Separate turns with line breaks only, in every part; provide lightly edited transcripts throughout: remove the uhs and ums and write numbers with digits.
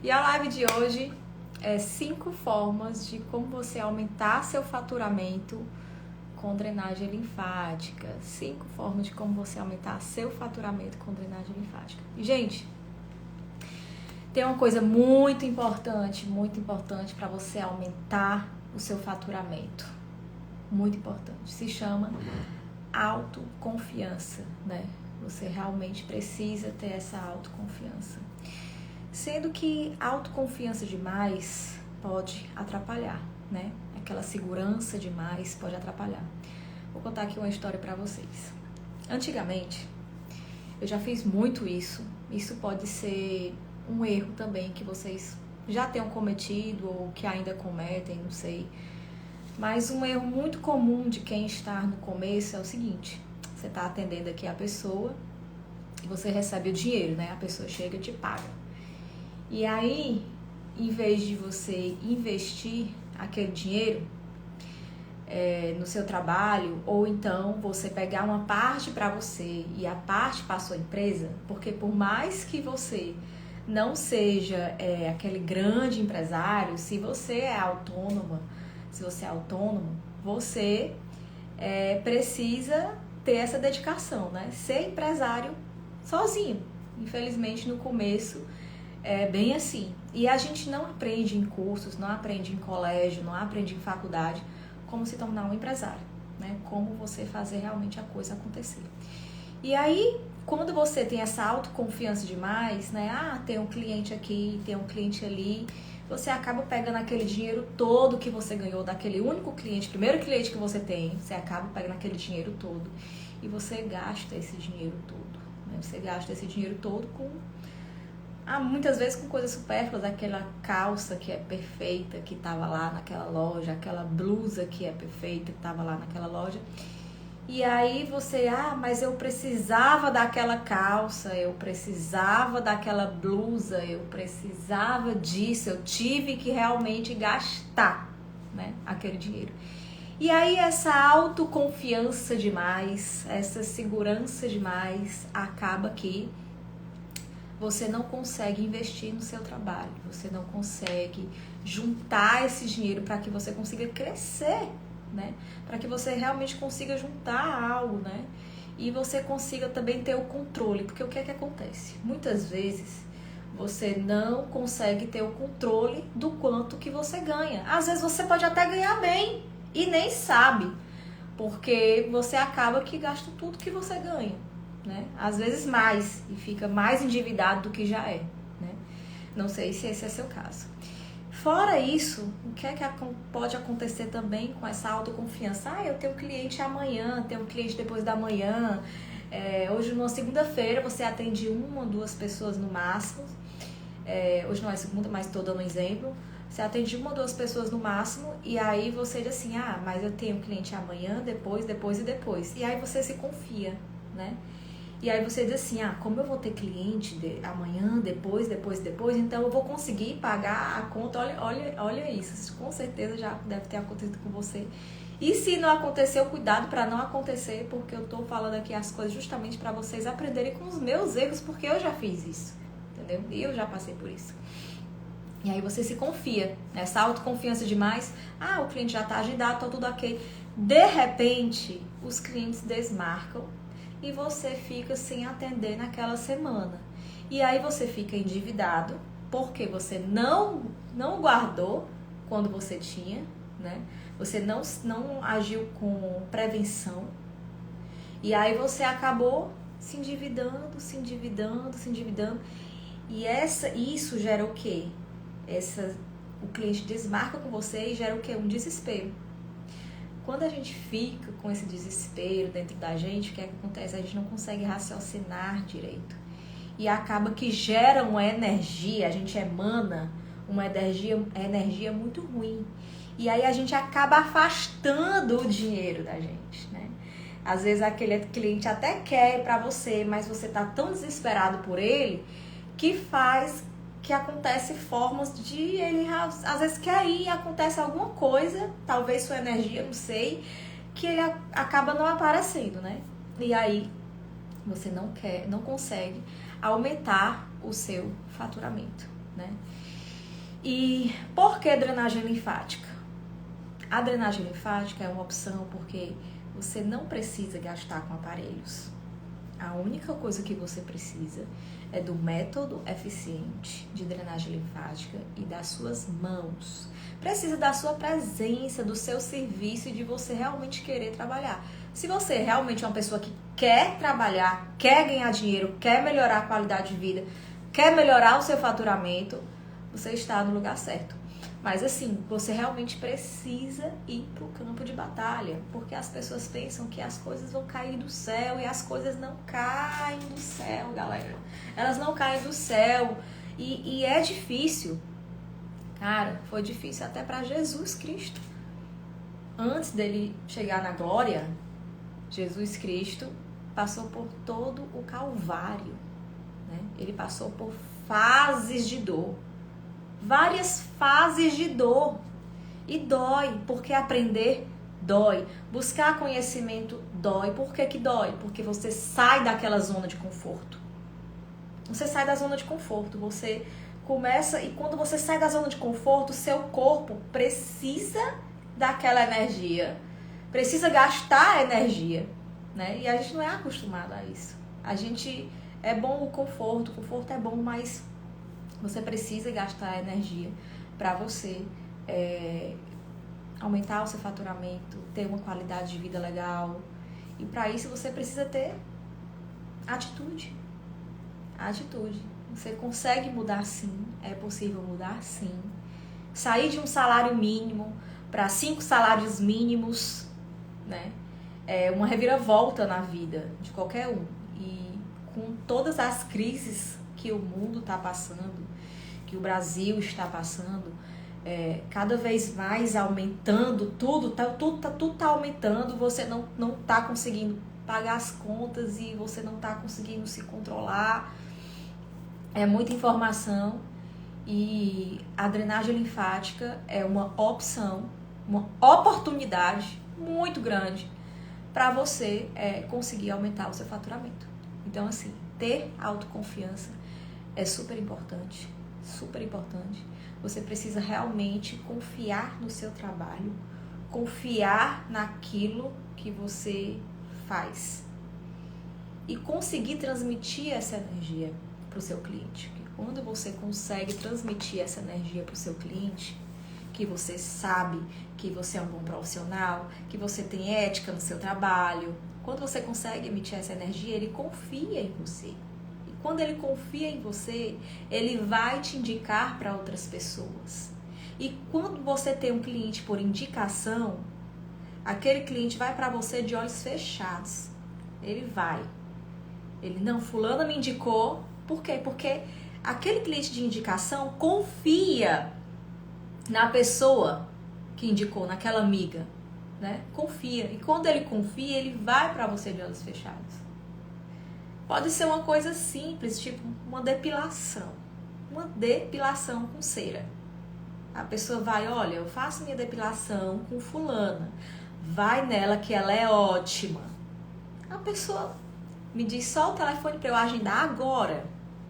E a live de hoje é 5 formas de como você aumentar seu faturamento com drenagem linfática. 5 formas de como você aumentar seu faturamento com drenagem linfática. E, gente, tem uma coisa muito importante para você aumentar o seu faturamento. Muito importante. Se chama autoconfiança, né? Você realmente precisa ter essa autoconfiança. Sendo que autoconfiança demais pode atrapalhar, né? Aquela segurança demais pode atrapalhar. Vou contar aqui uma história pra vocês. Antigamente, eu já fiz muito isso. Isso pode ser um erro também que vocês já tenham cometido ou que ainda cometem, não sei. Mas um erro muito comum de quem está no começo é o seguinte: você está atendendo aqui a pessoa e você recebe o dinheiro, né? A pessoa chega e te paga. E aí, em vez de você investir aquele dinheiro no seu trabalho, ou então você pegar uma parte para você e a parte para a sua empresa, porque por mais que você não seja aquele grande empresário, se você é autônomo, você precisa ter essa dedicação, né? Ser empresário sozinho. Infelizmente, no começo, é bem assim. E a gente não aprende em cursos, não aprende em colégio, não aprende em faculdade como se tornar um empresário, né? Como você fazer realmente a coisa acontecer. E aí, quando você tem essa autoconfiança demais, né? Tem um cliente aqui, tem um cliente ali, você acaba pegando aquele dinheiro todo que você ganhou daquele único cliente, primeiro cliente que você tem, você acaba pegando aquele dinheiro todo e você gasta esse dinheiro todo, né? Você gasta esse dinheiro todo com muitas vezes com coisas supérfluas, aquela calça que é perfeita, que estava lá naquela loja, aquela blusa que é perfeita, que estava lá naquela loja. E aí você, mas eu precisava daquela calça, eu precisava daquela blusa, eu precisava disso, eu tive que realmente gastar, né, aquele dinheiro. E aí essa autoconfiança demais, essa segurança demais, acaba que você não consegue investir no seu trabalho, você não consegue juntar esse dinheiro para que você consiga crescer, né? Para que você realmente consiga juntar algo, né? E você consiga também ter o controle, porque o que é que acontece? Muitas vezes você não consegue ter o controle do quanto que você ganha. Às vezes você pode até ganhar bem e nem sabe, porque você acaba que gasta tudo que você ganha, né? Às vezes mais, e fica mais endividado do que já é, né? Não sei se esse é seu caso. Fora isso, o que é que pode acontecer também com essa autoconfiança? Eu tenho um cliente amanhã, tenho um cliente depois da manhã. Hoje, numa segunda-feira, você atende 1 ou 2 pessoas no máximo. Hoje não é segunda, mas estou dando um exemplo. Você atende 1 ou 2 pessoas no máximo, e aí você diz assim, mas eu tenho um cliente amanhã, depois e depois. E aí você se confia, né? E aí você diz assim, como eu vou ter cliente amanhã, depois, então eu vou conseguir pagar a conta. Olha isso, com certeza já deve ter acontecido com você. E se não aconteceu, cuidado para não acontecer, porque eu tô falando aqui as coisas justamente para vocês aprenderem com os meus erros, porque eu já fiz isso, entendeu? E eu já passei por isso. E aí você se confia, essa autoconfiança demais, o cliente já tá agendado, tá tudo ok. De repente, os clientes desmarcam e você fica sem atender naquela semana. E aí você fica endividado, porque você não guardou quando você tinha, né? Você não agiu com prevenção. E aí você acabou se endividando. E isso gera o quê? O cliente desmarca com você e gera o quê? Um desespero. Quando a gente fica com esse desespero dentro da gente, o que é que acontece? A gente não consegue raciocinar direito. E acaba que gera uma energia, a gente emana uma energia muito ruim. E aí a gente acaba afastando o dinheiro da gente, né? Às vezes aquele cliente até quer para você, mas você tá tão desesperado por ele que faz que acontece formas de ele às vezes quer ir, acontece alguma coisa, talvez sua energia, não sei, que ele acaba não aparecendo, né? E aí você não consegue aumentar o seu faturamento, né? E por que drenagem linfática? A drenagem linfática é uma opção porque você não precisa gastar com aparelhos. A única coisa que você precisa é do método eficiente de drenagem linfática e das suas mãos. Precisa da sua presença, do seu serviço e de você realmente querer trabalhar. Se você realmente é uma pessoa que quer trabalhar, quer ganhar dinheiro, quer melhorar a qualidade de vida, quer melhorar o seu faturamento, você está no lugar certo. Mas assim, você realmente precisa ir para o campo de batalha, porque as pessoas pensam que as coisas vão cair do céu e as coisas não caem do céu, galera. Elas não caem do céu e é difícil. Cara, foi difícil até para Jesus Cristo. Antes dele chegar na glória, Jesus Cristo passou por todo o Calvário, né? Ele passou por fases de dor. Várias fases de dor. E dói, porque aprender dói. Buscar conhecimento dói. Por que dói? Porque você sai daquela zona de conforto. Você sai da zona de conforto. Você começa, e quando você sai da zona de conforto, seu corpo precisa daquela energia. Precisa gastar energia, né? E a gente não é acostumado a isso. A gente, é bom o conforto é bom, mas você precisa gastar energia para você aumentar o seu faturamento, ter uma qualidade de vida legal. E para isso você precisa ter atitude. Atitude. Você consegue mudar sim, é possível mudar sim. Sair de um salário mínimo para 5 salários mínimos, né? É uma reviravolta na vida de qualquer um. E com todas as crises que o mundo está passando, que o Brasil está passando, cada vez mais aumentando, tudo tá aumentando, você não tá conseguindo pagar as contas e você não tá conseguindo se controlar, é muita informação e a drenagem linfática é uma opção, uma oportunidade muito grande para você conseguir aumentar o seu faturamento. Então assim, ter autoconfiança é super importante. Super importante. Você precisa realmente confiar no seu trabalho, confiar naquilo que você faz e conseguir transmitir essa energia para o seu cliente. Porque quando você consegue transmitir essa energia para o seu cliente, que você sabe que você é um bom profissional, que você tem ética no seu trabalho, quando você consegue emitir essa energia, ele confia em você. Quando ele confia em você, ele vai te indicar para outras pessoas. E quando você tem um cliente por indicação, aquele cliente vai para você de olhos fechados. Ele vai. Ele, não, fulano me indicou. Por quê? Porque aquele cliente de indicação confia na pessoa que indicou, naquela amiga, né? Confia. E quando ele confia, ele vai para você de olhos fechados. Pode ser uma coisa simples, tipo uma depilação. Uma depilação com cera. A pessoa vai, olha, eu faço minha depilação com fulana. Vai nela que ela é ótima. A pessoa me diz só o telefone para eu agendar agora.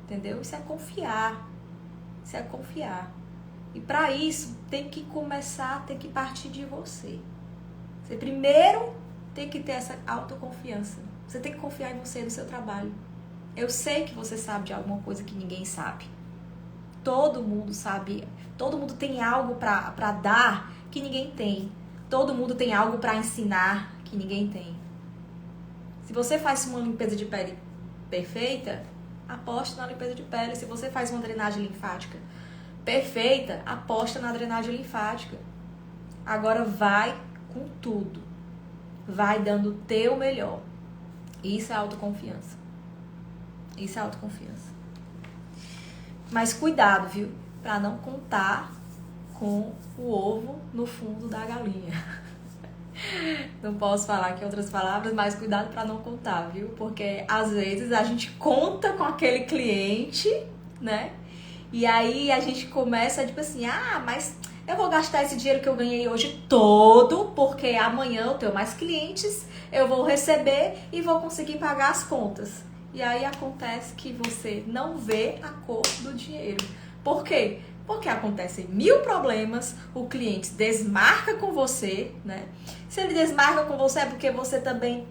Entendeu? Isso é confiar. Isso é confiar. E para isso tem que começar, tem que partir de você. Você primeiro tem que ter essa autoconfiança. Você tem que confiar em você e no seu trabalho. Eu sei que você sabe de alguma coisa que ninguém sabe. Todo mundo sabe. Todo mundo tem algo para dar que ninguém tem. Todo mundo tem algo para ensinar que ninguém tem. Se você faz uma limpeza de pele perfeita, aposta na limpeza de pele. Se você faz uma drenagem linfática perfeita, aposta na drenagem linfática. Agora vai com tudo. Vai dando o teu melhor. Isso é autoconfiança. Isso é autoconfiança. Mas cuidado, viu? Pra não contar com o ovo no fundo da galinha. Não posso falar aqui outras palavras, mas cuidado pra não contar, viu? Porque às vezes a gente conta com aquele cliente, né? E aí a gente começa tipo assim, mas eu vou gastar esse dinheiro que eu ganhei hoje todo, porque amanhã eu tenho mais clientes, eu vou receber e vou conseguir pagar as contas. E aí acontece que você não vê a cor do dinheiro. Por quê? Porque acontecem 1000 problemas, o cliente desmarca com você, né? Se ele desmarca com você é porque você também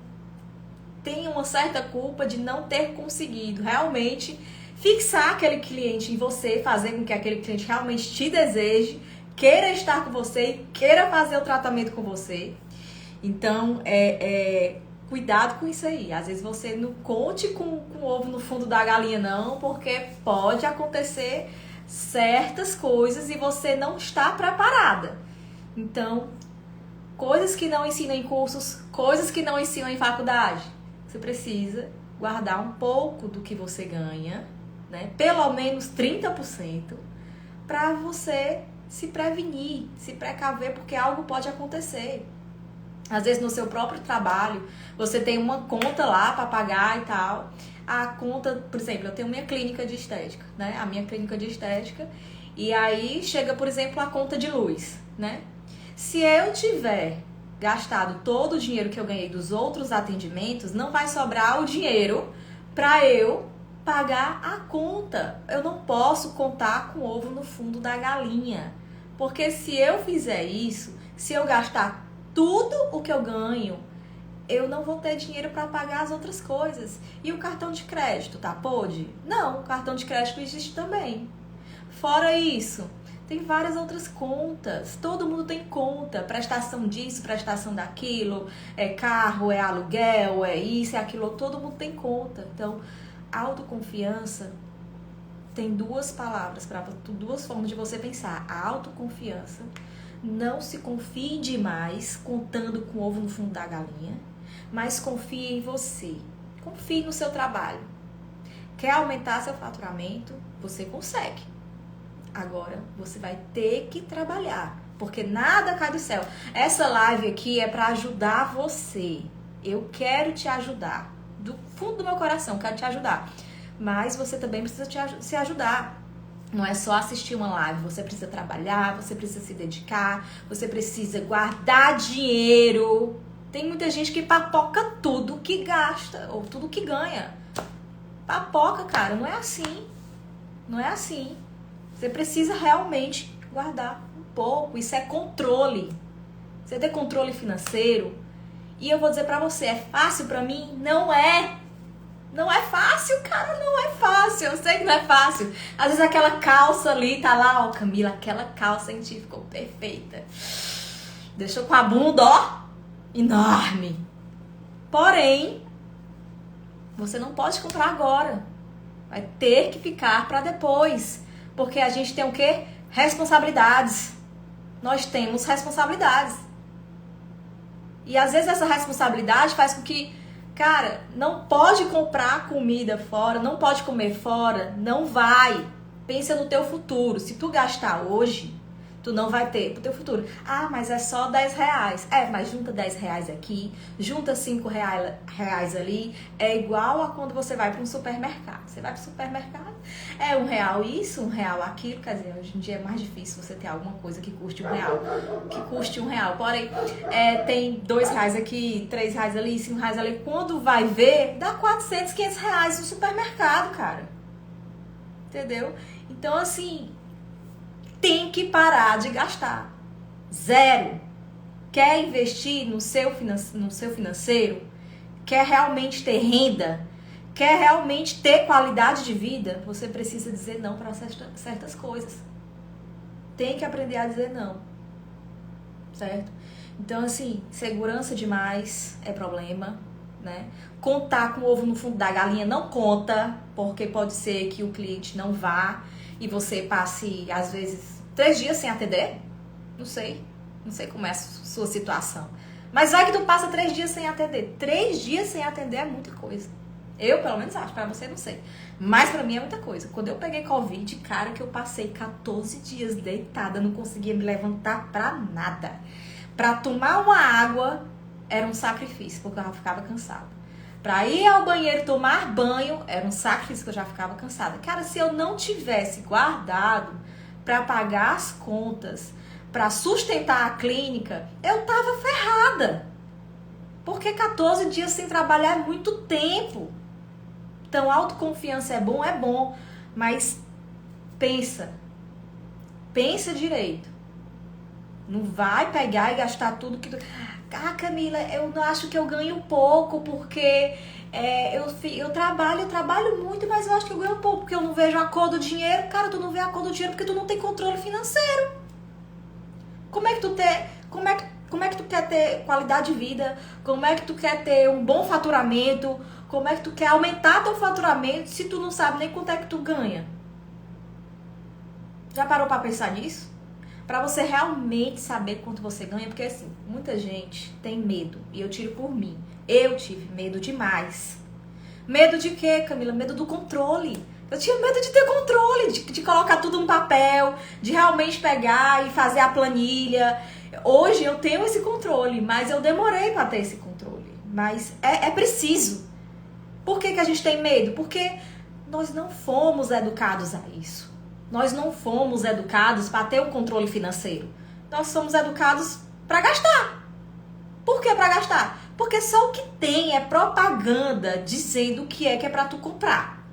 tem uma certa culpa de não ter conseguido realmente fixar aquele cliente em você, fazer com que aquele cliente realmente te deseje, queira estar com você e queira fazer o tratamento com você. Então, cuidado com isso aí. Às vezes você não conte com o ovo no fundo da galinha, não, porque pode acontecer certas coisas e você não está preparada. Então, coisas que não ensinam em cursos, coisas que não ensinam em faculdade, você precisa guardar um pouco do que você ganha, né? Pelo menos 30%, para você se prevenir, se precaver, porque algo pode acontecer. Às vezes no seu próprio trabalho, você tem uma conta lá para pagar e tal. A conta, por exemplo, eu tenho minha clínica de estética, né? A minha clínica de estética. E aí chega, por exemplo, a conta de luz, né? Se eu tiver gastado todo o dinheiro que eu ganhei dos outros atendimentos, não vai sobrar o dinheiro para eu pagar a conta. Eu não posso contar com o ovo no fundo da galinha. Porque se eu fizer isso, se eu gastar tudo o que eu ganho, eu não vou ter dinheiro para pagar as outras coisas. E o cartão de crédito, tá? Pode? Não, o cartão de crédito existe também. Fora isso, tem várias outras contas. Todo mundo tem conta. Prestação disso, prestação daquilo. É carro, é aluguel, é isso, é aquilo. Todo mundo tem conta. Então, autoconfiança tem duas palavras, duas formas de você pensar. A autoconfiança. Não se confie demais contando com o ovo no fundo da galinha, mas confie em você. Confie no seu trabalho. Quer aumentar seu faturamento? Você consegue. Agora, você vai ter que trabalhar, porque nada cai do céu. Essa live aqui é para ajudar você. Eu quero te ajudar. Do fundo do meu coração, quero te ajudar. Mas você também precisa se ajudar. Não é só assistir uma live, você precisa trabalhar, você precisa se dedicar, você precisa guardar dinheiro. Tem muita gente que papoca tudo que gasta, ou tudo que ganha. Papoca, cara, não é assim. Não é assim. Você precisa realmente guardar um pouco. Isso é controle. Você tem controle financeiro. E eu vou dizer pra você, é fácil pra mim? Não é. Não é fácil, cara, não é fácil. Eu sei que não é fácil. Às vezes aquela calça ali, tá lá, ó, Camila, aquela calça em ti ficou perfeita. Deixou com a bunda, ó, enorme. Porém, você não pode comprar agora. Vai ter que ficar pra depois. Porque a gente tem o quê? Responsabilidades. Nós temos responsabilidades. E às vezes essa responsabilidade faz com que, cara, não pode comprar comida fora, não pode comer fora, não vai. Pensa no teu futuro. Se tu gastar hoje, tu não vai ter pro teu futuro. Ah, mas é só 10 reais. Mas junta 10 reais aqui, junta 5 reais ali. É igual a quando você vai para um supermercado. Você vai pro supermercado, é R$1 isso, R$1 aquilo. Quer dizer, hoje em dia é mais difícil você ter alguma coisa que custe R$1. Que custe R$1. Porém, tem R$2 aqui, R$3 ali, R$5 ali. Quando vai ver, dá 400, 500 reais no supermercado, cara. Entendeu? Então, assim, tem que parar de gastar. Zero. Quer investir no seu financeiro? Quer realmente ter renda? Quer realmente ter qualidade de vida? Você precisa dizer não para certas coisas. Tem que aprender a dizer não. Certo? Então, assim, segurança demais é problema, né? Contar com o ovo no fundo da galinha não conta, porque pode ser que o cliente não vá e você passe, às vezes, 3 dias sem atender. Não sei como é a sua situação. Mas vai que tu passa 3 dias sem atender. 3 dias sem atender é muita coisa. Eu, pelo menos, acho. Pra você, não sei. Mas pra mim é muita coisa. Quando eu peguei Covid, cara, que eu passei 14 dias deitada, não conseguia me levantar pra nada. Pra tomar uma água, era um sacrifício, porque eu já ficava cansada. Pra ir ao banheiro tomar banho, era um sacrifício, que eu já ficava cansada. Cara, se eu não tivesse guardado pra pagar as contas, pra sustentar a clínica, eu tava ferrada. Porque 14 dias sem trabalhar é muito tempo. Então, autoconfiança é bom, mas pensa. Pensa direito. Não vai pegar e gastar tudo que... Ah, Camila, eu não acho que eu ganho pouco porque eu trabalho muito, mas eu acho que eu ganho pouco porque eu não vejo a cor do dinheiro. Cara, tu não vê a cor do dinheiro porque tu não tem controle financeiro. Como é que tu quer ter qualidade de vida? Como é que tu quer ter um bom faturamento? Como é que tu quer aumentar teu faturamento se tu não sabe nem quanto é que tu ganha? Já parou pra pensar nisso? Pra você realmente saber quanto você ganha, porque assim, muita gente tem medo, e eu tiro por mim. Eu tive medo demais. Medo de quê, Camila? Medo do controle. Eu tinha medo de ter controle, de colocar tudo no papel, de realmente pegar e fazer a planilha. Hoje eu tenho esse controle, mas eu demorei pra ter esse controle. Mas é preciso. Por que a gente tem medo? Porque nós não fomos educados a isso. Nós não fomos educados para ter um controle financeiro. Nós somos educados para gastar. Por que para gastar? Porque só o que tem é propaganda dizendo o que é para tu comprar.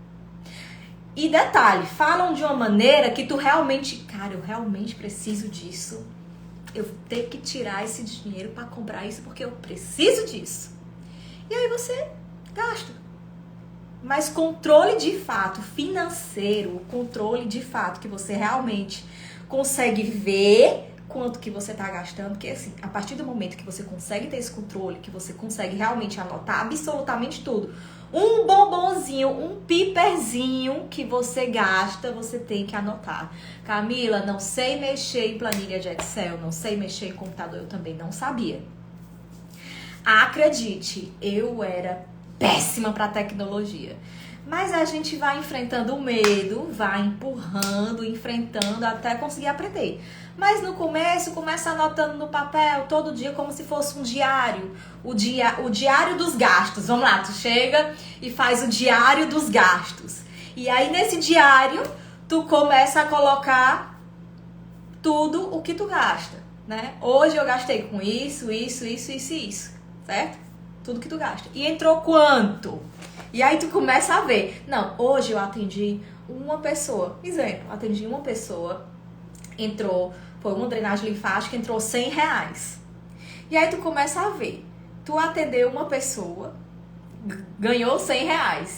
E detalhe, falam de uma maneira que tu realmente... Cara, eu realmente preciso disso. Eu vou ter que tirar esse dinheiro para comprar isso porque eu preciso disso. E aí você gasta. Mas controle de fato financeiro, controle de fato que você realmente consegue ver quanto que você está gastando, porque assim, a partir do momento que você consegue ter esse controle, que você consegue realmente anotar absolutamente tudo, um bombonzinho, um piperzinho que você gasta, você tem que anotar. Camila, não sei mexer em planilha de Excel, não sei mexer em computador, eu também não sabia. Acredite, eu era péssima para tecnologia. Mas a gente vai enfrentando o medo, vai empurrando, enfrentando até conseguir aprender. Mas no começo, começa anotando no papel todo dia como se fosse um diário. O diário dos gastos. Vamos lá, tu chega e faz o diário dos gastos. E aí nesse diário, tu começa a colocar tudo o que tu gasta, né? Hoje eu gastei com isso, certo? Tudo que tu gasta. E entrou quanto? E aí tu começa a ver. Não, hoje eu atendi uma pessoa. Exemplo, atendi uma pessoa. Foi uma drenagem linfática, entrou R$100. E aí tu começa a ver. Tu atendeu uma pessoa, ganhou R$100.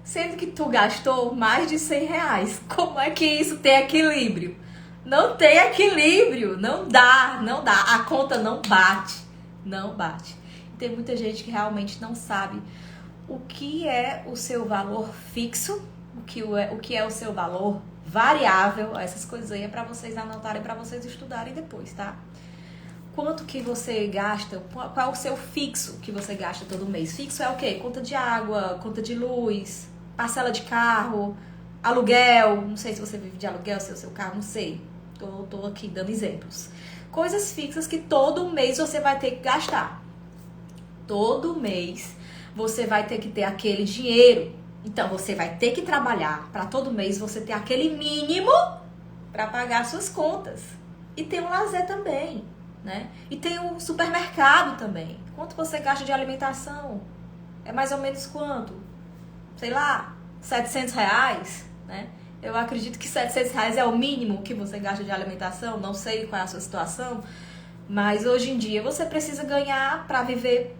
Sendo que tu gastou mais de R$100. Como é que isso tem equilíbrio? Não tem equilíbrio. Não dá. A conta não bate. Não bate. Tem muita gente que realmente não sabe o que é o seu valor fixo, o que é o seu valor variável. Essas coisas aí é para vocês anotarem, para vocês estudarem depois, tá? Quanto que você gasta, qual é o seu fixo que você gasta todo mês? Fixo é o quê? Conta de água, conta de luz, parcela de carro, aluguel. Não sei se você vive de aluguel, se é o seu carro, não sei. Tô aqui dando exemplos. Coisas fixas que todo mês você vai ter que gastar. Todo mês você vai ter que ter aquele dinheiro. Então você vai ter que trabalhar para todo mês você ter aquele mínimo para pagar suas contas. E tem um lazer também, né? E tem o supermercado também. Quanto você gasta de alimentação? É mais ou menos quanto? Sei lá, R$700, né? Eu acredito que R$700 é o mínimo que você gasta de alimentação. Não sei qual é a sua situação, mas hoje em dia você precisa ganhar para viver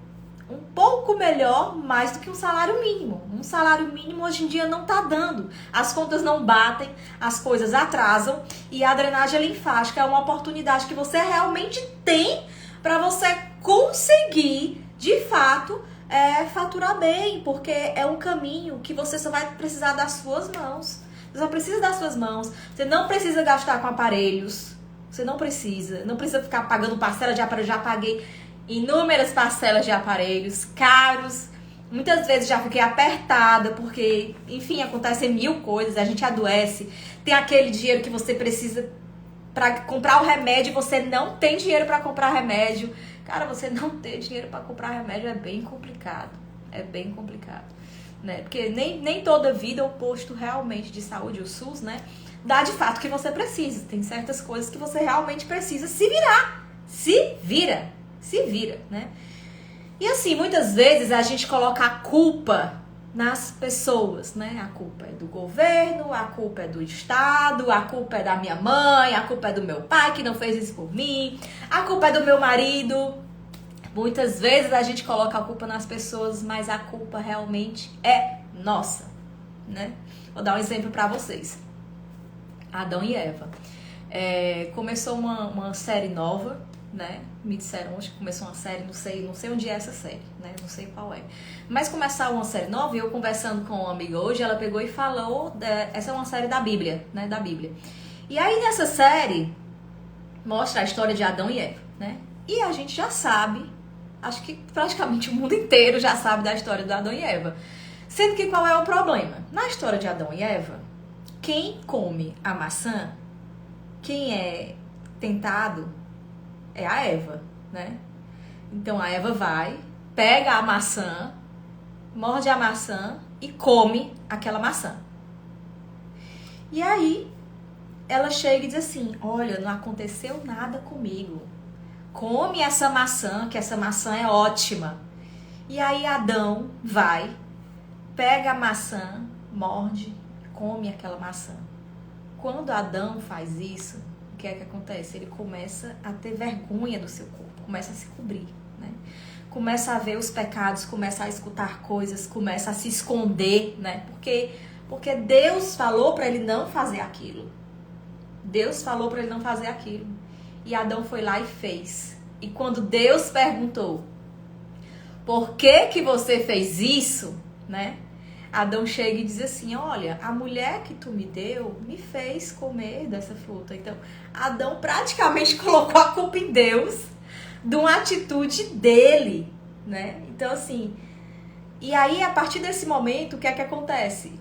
um pouco melhor, mais do que um salário mínimo. Um salário mínimo hoje em dia não tá dando. As contas não batem, as coisas atrasam e a drenagem linfática é uma oportunidade que você realmente tem para você conseguir, de fato, faturar bem, porque é um caminho que você só vai precisar das suas mãos. Você só precisa das suas mãos. Você não precisa gastar com aparelhos. Você não precisa ficar pagando parcela de aparelho. Já paguei inúmeras parcelas de aparelhos caros, muitas vezes já fiquei apertada porque, enfim, acontecem mil coisas, a gente adoece, tem aquele dinheiro que você precisa para comprar o remédio e você não tem dinheiro para comprar remédio. Cara, você não ter dinheiro para comprar remédio é bem complicado, né? Porque nem toda vida o posto realmente de saúde, o SUS, né, dá de fato o que você precisa. Tem certas coisas que você realmente precisa se vira, né? E assim, muitas vezes a gente coloca a culpa nas pessoas, né? A culpa é do governo, a culpa é do Estado, a culpa é da minha mãe, a culpa é do meu pai que não fez isso por mim, a culpa é do meu marido. Muitas vezes a gente coloca a culpa nas pessoas, mas a culpa realmente é nossa, né? Vou dar um exemplo para vocês. Adão e Eva. Começou uma série nova, né? Me disseram hoje que começou uma série, não sei onde é essa série, né? Não sei qual é. Mas começar uma série nova, e eu conversando com uma amiga hoje, ela pegou e falou, essa é uma série da Bíblia, né? Da Bíblia. E aí nessa série mostra a história de Adão e Eva, né? E a gente já sabe, acho que praticamente o mundo inteiro já sabe da história de Adão e Eva. Sendo que qual é o problema? Na história de Adão e Eva, quem come a maçã, quem é tentado é a Eva, né? Então a Eva vai, pega a maçã, morde a maçã e come aquela maçã. E aí ela chega e diz assim: olha, não aconteceu nada comigo. Come essa maçã, que essa maçã é ótima. E aí Adão vai, pega a maçã, morde, come aquela maçã. Quando Adão faz isso, o que é que acontece? Ele começa a ter vergonha do seu corpo, começa a se cobrir, né? Começa a ver os pecados, começa a escutar coisas, começa a se esconder, né? Porque Deus falou para ele não fazer aquilo. Deus falou para ele não fazer aquilo. E Adão foi lá e fez. E quando Deus perguntou: por que você fez isso, né? Adão chega e diz assim: olha, a mulher que tu me deu me fez comer dessa fruta. Então, Adão praticamente colocou a culpa em Deus de uma atitude dele, né? Então, assim, e aí, a partir desse momento, o que é que acontece?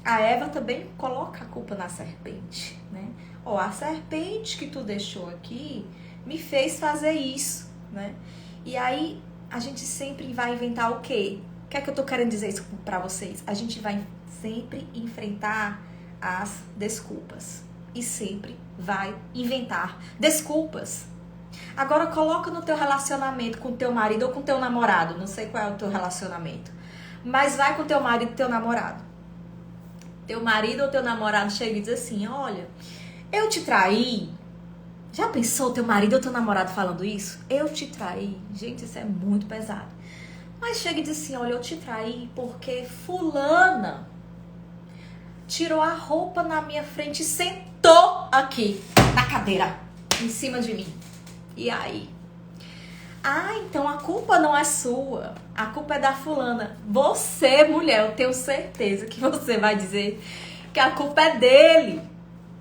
A Eva também coloca a culpa na serpente, né? Ó, a serpente que tu deixou aqui me fez fazer isso, né? E aí, a gente sempre vai inventar o quê? O que é que eu tô querendo dizer isso pra vocês? A gente vai sempre enfrentar as desculpas. E sempre vai inventar desculpas. Agora coloca no teu relacionamento com teu marido ou com teu namorado. Não sei qual é o teu relacionamento. Mas vai com teu marido e teu namorado. Teu marido ou teu namorado chega e diz assim: olha, eu te traí. Já pensou teu marido ou teu namorado falando isso? Eu te traí. Gente, isso é muito pesado. Mas chega e diz assim: olha, eu te traí porque fulana tirou a roupa na minha frente e sentou aqui na cadeira, em cima de mim. E aí? Ah, então a culpa não é sua. A culpa é da fulana. Você, mulher, eu tenho certeza que você vai dizer que a culpa é dele.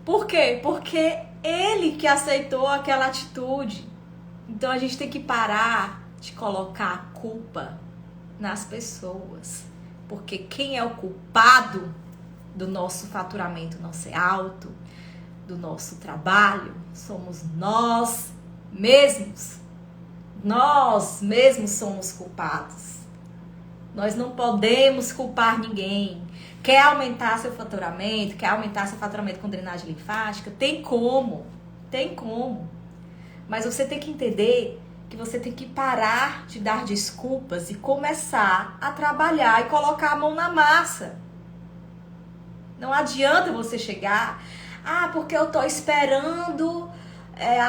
Por quê? Porque ele que aceitou aquela atitude. Então a gente tem que parar de colocar a culpa nas pessoas. Porque quem é o culpado do nosso faturamento não ser alto, do nosso trabalho, somos nós mesmos. Nós mesmos somos culpados. Nós não podemos culpar ninguém. Quer aumentar seu faturamento, quer aumentar seu faturamento com drenagem linfática? Tem como. Tem como. Mas você tem que entender que você tem que parar de dar desculpas e começar a trabalhar e colocar a mão na massa. Não adianta você chegar: ah, porque eu tô esperando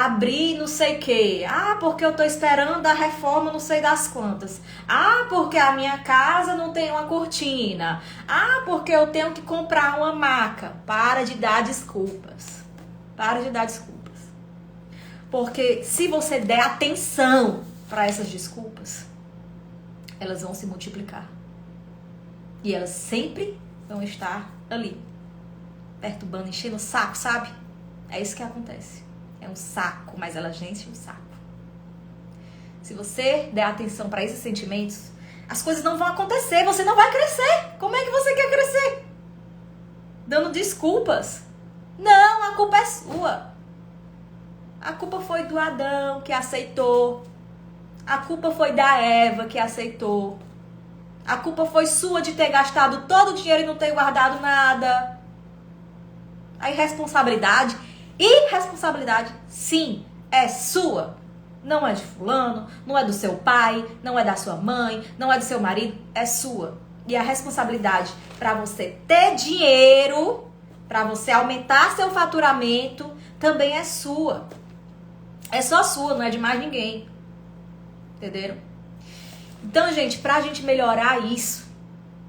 abrir não sei o quê. Ah, porque eu tô esperando a reforma não sei das quantas. Ah, porque a minha casa não tem uma cortina. Ah, porque eu tenho que comprar uma maca. Para de dar desculpas. Para de dar desculpas. Porque se você der atenção para essas desculpas, elas vão se multiplicar. E elas sempre vão estar ali, perturbando, enchendo o saco, sabe? É isso que acontece. É um saco, mas ela enche o saco. Se você der atenção para esses sentimentos, as coisas não vão acontecer, você não vai crescer. Como é que você quer crescer? Dando desculpas? Não, a culpa é sua. A culpa foi do Adão, que aceitou. A culpa foi da Eva, que aceitou. A culpa foi sua de ter gastado todo o dinheiro e não ter guardado nada. A irresponsabilidade, sim, é sua. Não é de fulano, não é do seu pai, não é da sua mãe, não é do seu marido, é sua. E a responsabilidade para você ter dinheiro, para você aumentar seu faturamento, também é sua. É só sua, não é de mais ninguém. Entenderam? Então, gente, pra gente melhorar isso,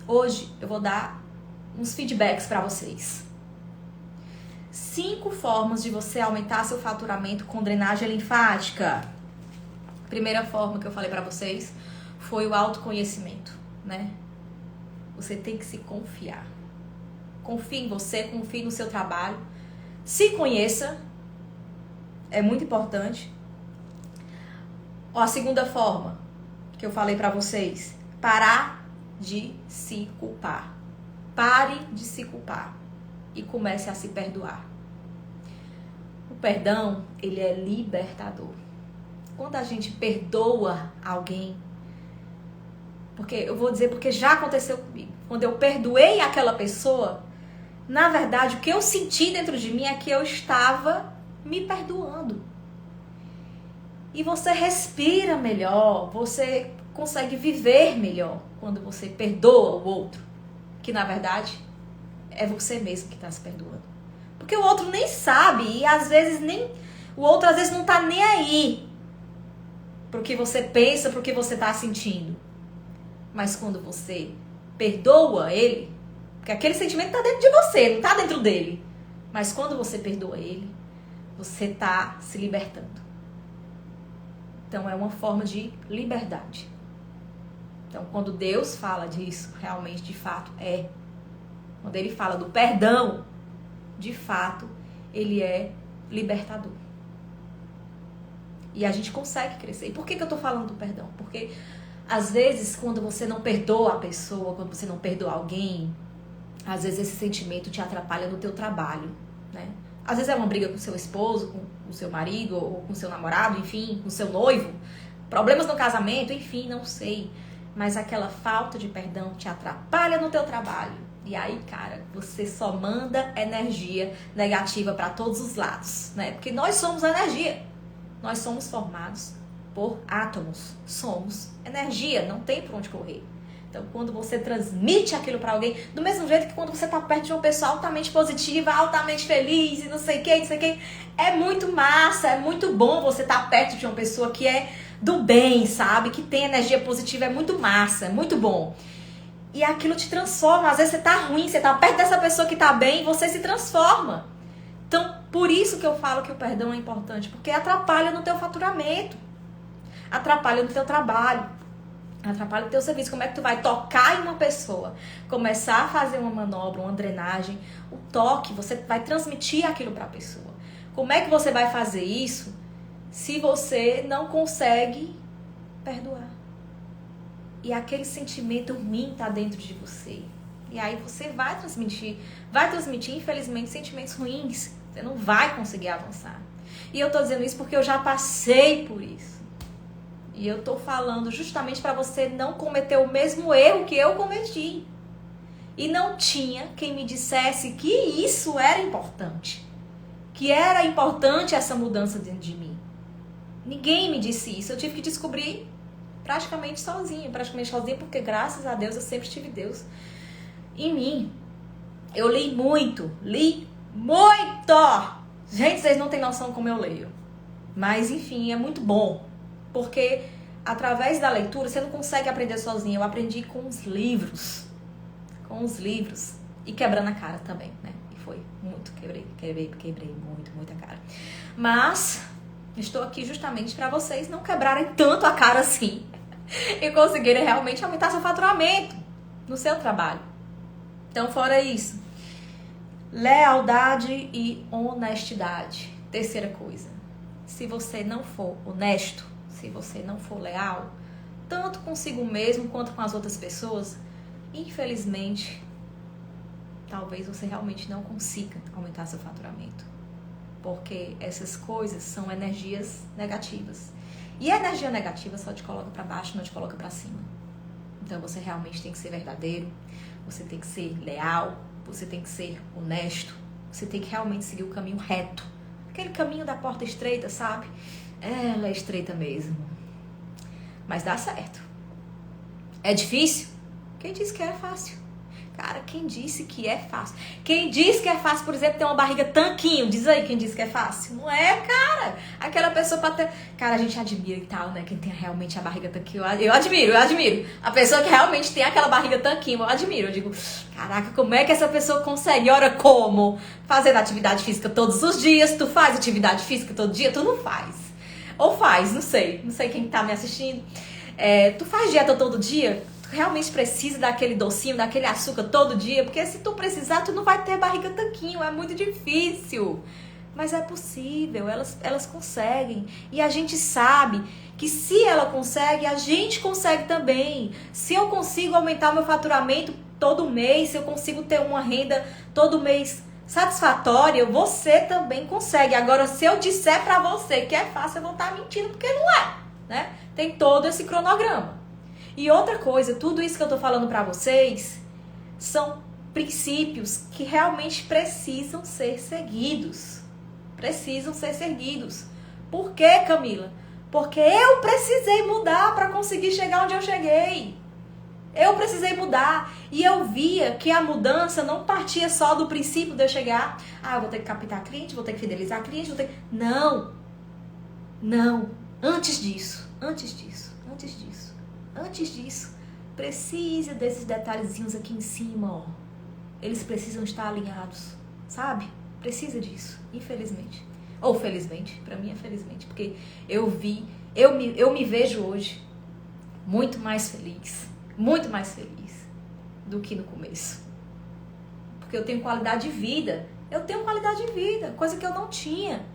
hoje eu vou dar uns feedbacks para vocês. 5 formas de você aumentar seu faturamento com drenagem linfática. Primeira forma que eu falei para vocês foi o autoconhecimento, né? Você tem que se confiar. Confie em você, confie no seu trabalho. Se conheça. É muito importante. Ó, a segunda forma que eu falei pra vocês. Parar de se culpar. Pare de se culpar. E comece a se perdoar. O perdão, ele é libertador. Quando a gente perdoa alguém, porque eu vou dizer porque já aconteceu comigo. Quando eu perdoei aquela pessoa, na verdade, o que eu senti dentro de mim é que eu estava me perdoando. E você respira melhor, você consegue viver melhor quando você perdoa o outro. Que na verdade é você mesmo que está se perdoando. Porque o outro nem sabe e às vezes o outro às vezes não está nem aí pro que você pensa, pro que você está sentindo. Mas quando você perdoa ele, porque aquele sentimento está dentro de você, não está dentro dele. Mas quando você perdoa ele, você está se libertando. Então é uma forma de liberdade. Então quando Deus fala disso, realmente, de fato, é. Quando ele fala do perdão, de fato, ele é libertador. E a gente consegue crescer. E por que eu tô falando do perdão? Porque às vezes, quando você não perdoa a pessoa, quando você não perdoa alguém, às vezes esse sentimento te atrapalha no teu trabalho, né? Às vezes é uma briga com seu esposo, com o seu marido, ou com seu namorado, enfim, com seu noivo. Problemas no casamento, enfim, não sei. Mas aquela falta de perdão te atrapalha no teu trabalho. E aí, cara, você só manda energia negativa para todos os lados, né? Porque nós somos energia. Nós somos formados por átomos. Somos energia, não tem por onde correr. Então, quando você transmite aquilo para alguém, do mesmo jeito que quando você tá perto de uma pessoa altamente positiva, altamente feliz e não sei o que, é muito massa, é muito bom você estar perto de uma pessoa que é do bem, sabe? Que tem energia positiva, é muito massa, é muito bom. E aquilo te transforma. Às vezes você tá ruim, você tá perto dessa pessoa que tá bem, você se transforma. Então, por isso que eu falo que o perdão é importante, porque atrapalha no teu faturamento, atrapalha no teu trabalho, atrapalha o teu serviço. Como é que tu vai tocar em uma pessoa, começar a fazer uma manobra, uma drenagem, o toque, você vai transmitir aquilo para a pessoa. Como é que você vai fazer isso se você não consegue perdoar? E aquele sentimento ruim tá dentro de você. E aí você vai transmitir, infelizmente, sentimentos ruins. Você não vai conseguir avançar. E eu tô dizendo isso porque eu já passei por isso. E eu tô falando justamente para você não cometer o mesmo erro que eu cometi. E não tinha quem me dissesse que isso era importante. Que era importante essa mudança dentro de mim. Ninguém me disse isso. Eu tive que descobrir praticamente sozinha, porque graças a Deus eu sempre tive Deus em mim. Eu li muito. Gente, vocês não têm noção como eu leio. Mas enfim, é muito bom. Porque através da leitura você não consegue aprender sozinha. Eu aprendi com os livros. E quebrando a cara também, né? E foi muito, quebrei muito a cara. Mas estou aqui justamente para vocês não quebrarem tanto a cara assim e conseguirem realmente aumentar seu faturamento no seu trabalho. Então, fora isso, lealdade e honestidade. Terceira coisa, se você não for honesto, se você não for leal, tanto consigo mesmo quanto com as outras pessoas, infelizmente, talvez você realmente não consiga aumentar seu faturamento. Porque essas coisas são energias negativas. E a energia negativa só te coloca para baixo, não te coloca para cima. Então você realmente tem que ser verdadeiro, você tem que ser leal, você tem que ser honesto, você tem que realmente seguir o caminho reto. Aquele caminho da porta estreita, sabe? Ela é estreita mesmo. Mas dá certo. É difícil? Quem disse que é fácil? Cara, quem disse que é fácil? Quem disse que é fácil, por exemplo, ter uma barriga tanquinho? Diz aí quem disse que é fácil. Não é, cara. Aquela pessoa pra ter... Cara, a gente admira e tal, né? Quem tem realmente a barriga tanquinho. Eu admiro. A pessoa que realmente tem aquela barriga tanquinho, eu admiro. Eu digo, caraca, como é que essa pessoa consegue? Ora, como? Fazendo atividade física todos os dias. Tu faz atividade física todo dia? Tu não faz. Ou faz, não sei. Não sei quem tá me assistindo. Tu faz dieta todo dia? Realmente precisa daquele docinho, daquele açúcar todo dia, porque se tu precisar, tu não vai ter barriga tanquinho, é muito difícil. Mas é possível, elas conseguem. E a gente sabe que se ela consegue, a gente consegue também. Se eu consigo aumentar meu faturamento todo mês, se eu consigo ter uma renda todo mês satisfatória, você também consegue. Agora, se eu disser pra você que é fácil, eu vou estar mentindo, porque não é, né? Tem todo esse cronograma. E outra coisa, tudo isso que eu tô falando pra vocês são princípios que realmente precisam ser seguidos. Precisam ser seguidos. Por quê, Camila? Porque eu precisei mudar para conseguir chegar onde eu cheguei. Eu precisei mudar. E eu via que a mudança não partia só do princípio de eu chegar. Eu vou ter que captar cliente, vou ter que fidelizar cliente, vou ter que... Não. Antes disso, precisa desses detalhezinhos aqui em cima, ó. Eles precisam estar alinhados, sabe? Precisa disso, infelizmente. Ou felizmente, pra mim é felizmente, porque eu me vejo hoje muito mais feliz do que no começo. Porque eu tenho qualidade de vida, coisa que eu não tinha.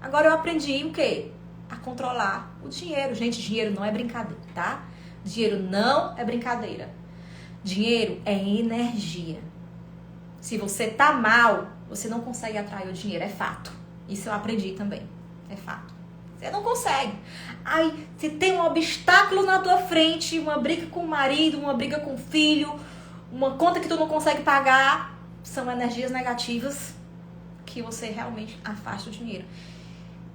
Agora eu aprendi o quê? A controlar o dinheiro. Gente, dinheiro não é brincadeira, tá? Dinheiro não é brincadeira. Dinheiro é energia. Se você tá mal, você não consegue atrair o dinheiro, é fato. Isso eu aprendi também, é fato. Você não consegue. Aí, se tem um obstáculo na tua frente, uma briga com o marido, uma briga com o filho, uma conta que tu não consegue pagar, são energias negativas que você realmente afasta o dinheiro.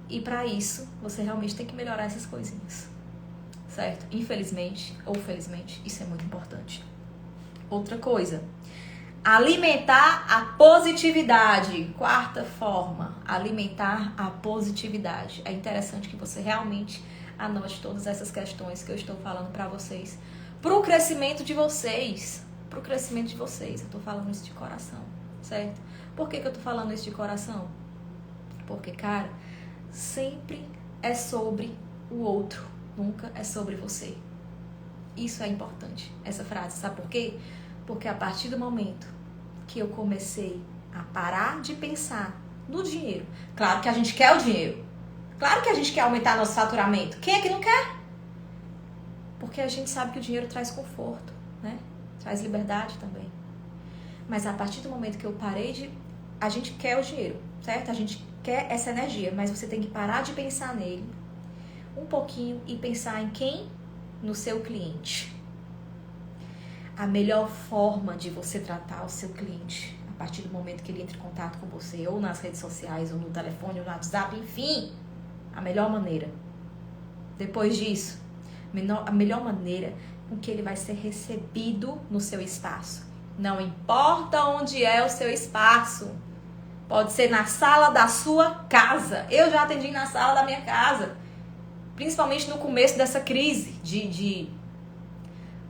E para isso, você realmente tem que melhorar essas coisinhas, certo? Infelizmente ou felizmente, isso é muito importante. Outra coisa, alimentar a positividade. Quarta forma, alimentar a positividade. É interessante que você realmente anote todas essas questões que eu estou falando para vocês, pro crescimento de vocês. Eu tô falando isso de coração, certo? Por que eu tô falando isso de coração? Porque, cara, sempre é sobre o outro, nunca é sobre você. Isso é importante, essa frase. Sabe por quê? Porque a partir do momento que eu comecei a parar de pensar no dinheiro, claro que a gente quer o dinheiro, claro que a gente quer aumentar nosso faturamento. Quem é que não quer? Porque a gente sabe que o dinheiro traz conforto, né? Traz liberdade também. Mas a partir do momento que eu parei de... A gente quer o dinheiro, certo? A gente quer essa energia, mas você tem que parar de pensar nele um pouquinho e pensar em quem? No seu cliente. A melhor forma de você tratar o seu cliente, a partir do momento que ele entra em contato com você, ou nas redes sociais, ou no telefone, ou no WhatsApp, enfim, a melhor maneira. Depois disso, a melhor maneira com que ele vai ser recebido no seu espaço. Não importa onde é o seu espaço. Pode ser na sala da sua casa. Eu já atendi na sala da minha casa. Principalmente no começo dessa crise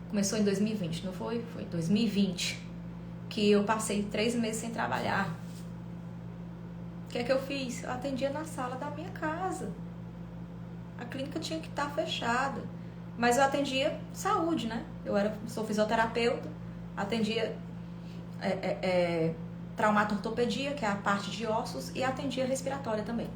Começou em 2020, não foi? Foi em 2020 que eu passei 3 meses sem trabalhar. O que é que eu fiz? Eu atendia na sala da minha casa. A clínica tinha que estar fechada. Mas eu atendia saúde, né? Sou fisioterapeuta, atendia traumato-ortopedia, que é a parte de ossos, e atendia respiratória também.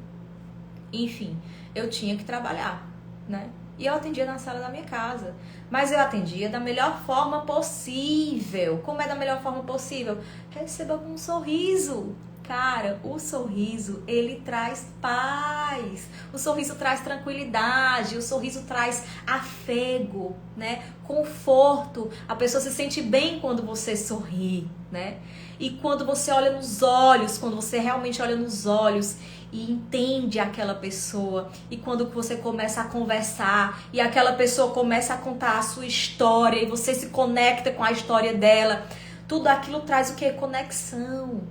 Enfim, eu tinha que trabalhar, né? E eu atendia na sala da minha casa. Mas eu atendia da melhor forma possível. Como é da melhor forma possível? Receba com um sorriso. Cara, o sorriso, ele traz paz. O sorriso traz tranquilidade, o sorriso traz afego, né? Conforto. A pessoa se sente bem quando você sorri, né? E quando você olha nos olhos, quando você realmente olha nos olhos e entende aquela pessoa, e quando você começa a conversar e aquela pessoa começa a contar a sua história e você se conecta com a história dela, tudo aquilo traz o que? Conexão,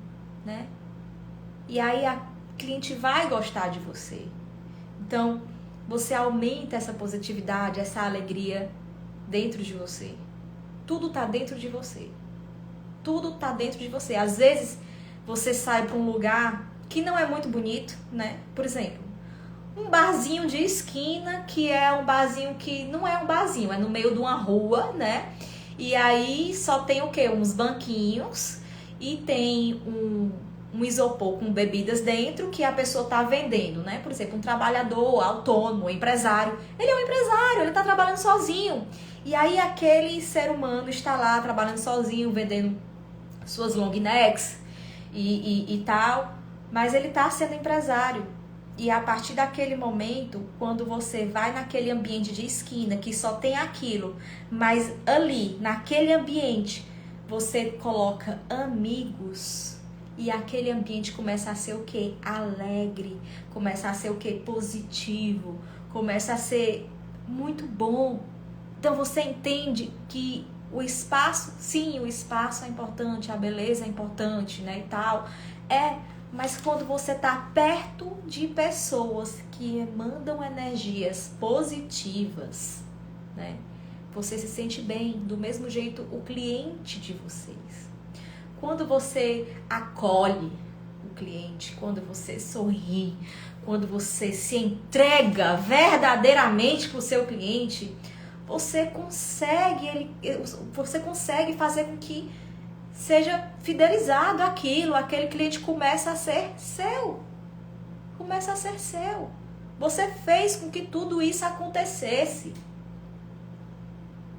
né? E aí a cliente vai gostar de você. Então, você aumenta essa positividade, essa alegria dentro de você. Tudo tá dentro de você. Tudo tá dentro de você. Às vezes, você sai para um lugar que não é muito bonito, né? Por exemplo, um barzinho de esquina, que é um barzinho que não é um barzinho, é no meio de uma rua, né? E aí só tem o quê? Uns banquinhos e tem um isopor com bebidas dentro que a pessoa tá vendendo, né? Por exemplo, um trabalhador autônomo, um empresário. Ele é um empresário, ele tá trabalhando sozinho. E aí aquele ser humano está lá trabalhando sozinho, vendendo suas long necks e tal, mas ele tá sendo empresário. E a partir daquele momento, quando você vai naquele ambiente de esquina, que só tem aquilo, mas ali, naquele ambiente, você coloca amigos, e aquele ambiente começa a ser o quê? Alegre, começa a ser o quê? Positivo, começa a ser muito bom. Então você entende que o espaço, sim, o espaço é importante, a beleza é importante, né, e tal, mas quando você está perto de pessoas que mandam energias positivas, né, você se sente bem, do mesmo jeito o cliente de vocês. Quando você acolhe o cliente, quando você sorri, quando você se entrega verdadeiramente para o seu cliente, você consegue fazer com que seja fidelizado aquele cliente começa a ser seu. Começa a ser seu. Você fez com que tudo isso acontecesse.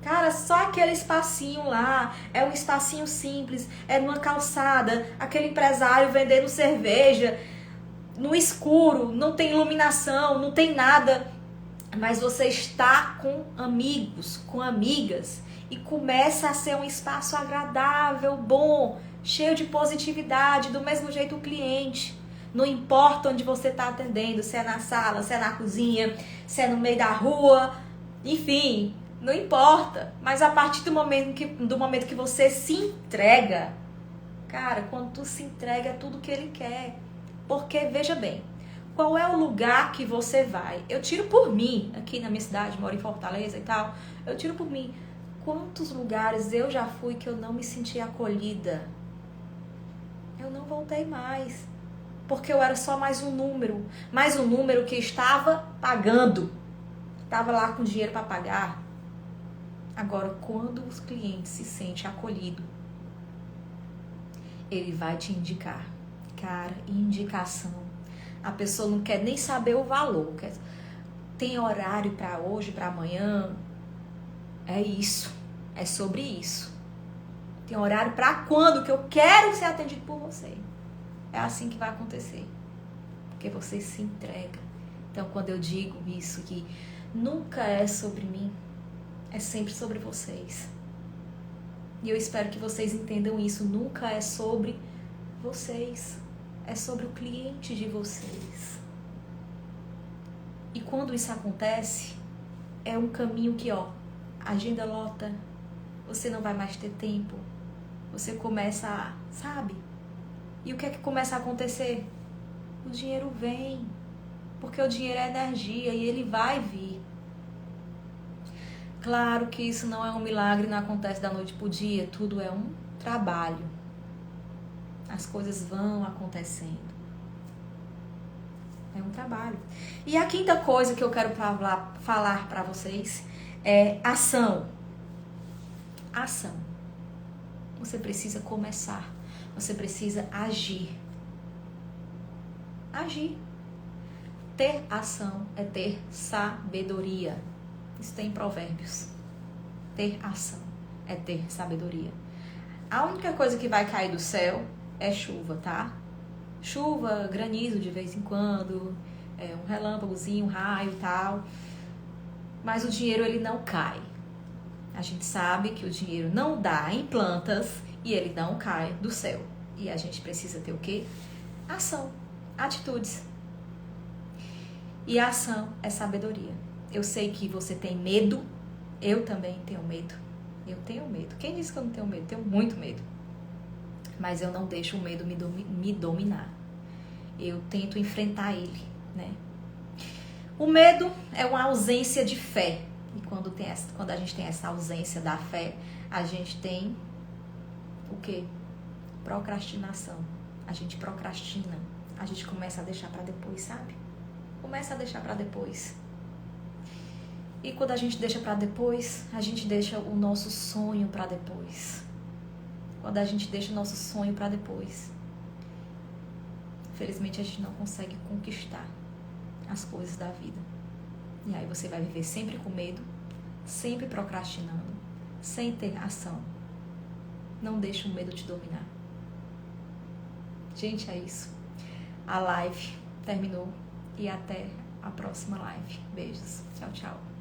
Cara, só aquele espacinho lá, é um espacinho simples, é numa calçada, aquele empresário vendendo cerveja, no escuro, não tem iluminação, não tem nada, mas você está com amigos, com amigas, e começa a ser um espaço agradável, bom, cheio de positividade, do mesmo jeito o cliente. Não importa onde você está atendendo, se é na sala, se é na cozinha, se é no meio da rua, enfim, não importa. Mas a partir do momento que você se entrega, cara, quando tu se entrega é tudo que ele quer. Porque, veja bem, qual é o lugar que você vai? Eu tiro por mim, aqui na minha cidade, moro em Fortaleza e tal, eu tiro por mim. Quantos lugares eu já fui que eu não me senti acolhida? Eu não voltei mais. Porque eu era só mais um número que estava pagando. Estava lá com dinheiro para pagar. Agora, quando os clientes se sentem acolhidos, ele vai te indicar. Cara, indicação. A pessoa não quer nem saber o valor. Tem horário para hoje, para amanhã? É isso. É sobre isso. Tem horário para quando que eu quero ser atendido por você. É assim que vai acontecer. Porque você se entrega. Então, quando eu digo isso, que nunca é sobre mim, é sempre sobre vocês. E eu espero que vocês entendam isso. Nunca é sobre vocês. É sobre o cliente de vocês. E quando isso acontece, é um caminho que, a agenda lota, você não vai mais ter tempo, você começa a, sabe? E o que é que começa a acontecer? O dinheiro vem, porque o dinheiro é energia e ele vai vir. Claro que isso não é um milagre, não acontece da noite pro dia, tudo é um trabalho. As coisas vão acontecendo. É um trabalho. E a quinta coisa que eu quero falar para vocês é ação. Ação. Você precisa começar. Você precisa agir. Agir. Ter ação é ter sabedoria. Isso tem em Provérbios. Ter ação é ter sabedoria. A única coisa que vai cair do céu é chuva, tá? Chuva, granizo de vez em quando, um relâmpagozinho, um raio e tal. Mas o dinheiro, ele não cai. A gente sabe que o dinheiro não dá em plantas e ele não cai do céu. E a gente precisa ter o quê? Ação, atitudes. E a ação é sabedoria. Eu sei que você tem medo, eu também tenho medo. Eu tenho medo. Quem disse que eu não tenho medo? Tenho muito medo. Mas eu não deixo o medo me dominar. Eu tento enfrentar ele, né? O medo é uma ausência de fé. E quando a gente tem essa ausência da fé, a gente tem o quê? Procrastinação. A gente procrastina. A gente começa a deixar pra depois, sabe? Começa a deixar pra depois. E quando a gente deixa pra depois, a gente deixa o nosso sonho pra depois. Quando a gente deixa o nosso sonho pra depois, infelizmente a gente não consegue conquistar as coisas da vida. E aí você vai viver sempre com medo, sempre procrastinando, sem ter ação. Não deixe o medo te dominar. Gente, é isso. A live terminou e até a próxima live. Beijos. Tchau, tchau.